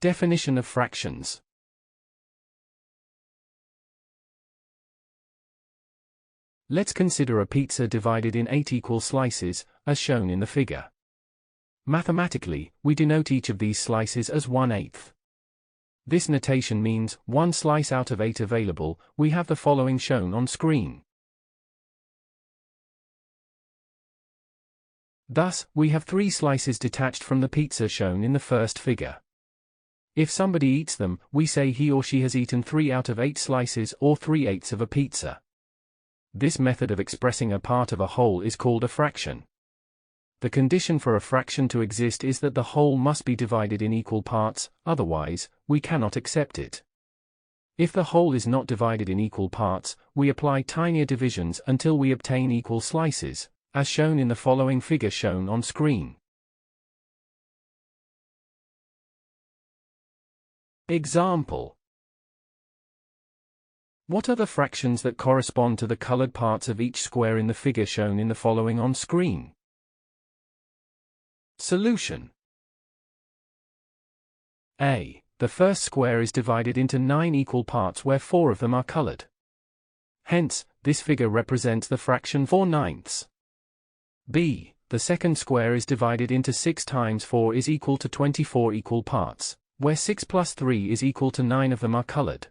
Definition of fractions. Let's consider a pizza divided in 8 equal slices, as shown in the figure. Mathematically, we denote each of these slices as 1/8. This notation means, 1 slice out of 8 available, we have the following shown on screen. Thus, we have 3 slices detached from the pizza shown in the first figure. If somebody eats them, we say he or she has eaten 3 out of 8 slices or 3/8 of a pizza. This method of expressing a part of a whole is called a fraction. The condition for a fraction to exist is that the whole must be divided in equal parts, otherwise, we cannot accept it. If the whole is not divided in equal parts, we apply tinier divisions until we obtain equal slices, as shown in the following figure shown on screen. Example. What are the fractions that correspond to the colored parts of each square in the figure shown in the following on screen? Solution. A. The first square is divided into 9 equal parts where 4 of them are colored. Hence, this figure represents the fraction 4/9. B. The second square is divided into 6 times 4 is equal to 24 equal parts, where 6 plus 3 is equal to 9 of them are colored.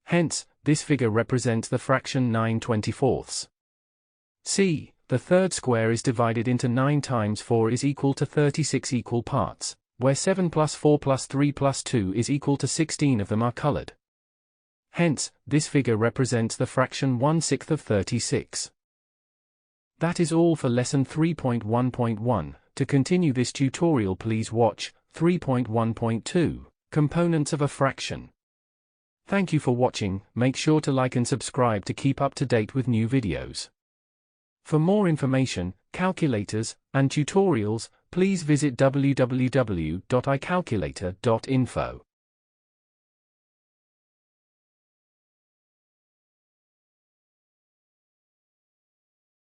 Hence, this figure represents the fraction 9/24. C. The third square is divided into 9 times 4 is equal to 36 equal parts, where 7 plus 4 plus 3 plus 2 is equal to 16 of them are colored. Hence, this figure represents the fraction 1/6 of 36. That is all for lesson 3.1.1. To continue this tutorial, please watch 3.1.2, Components of a fraction. Thank you for watching. Make sure to like and subscribe to keep up to date with new videos. For more information, calculators, and tutorials, please visit www.icalculator.info.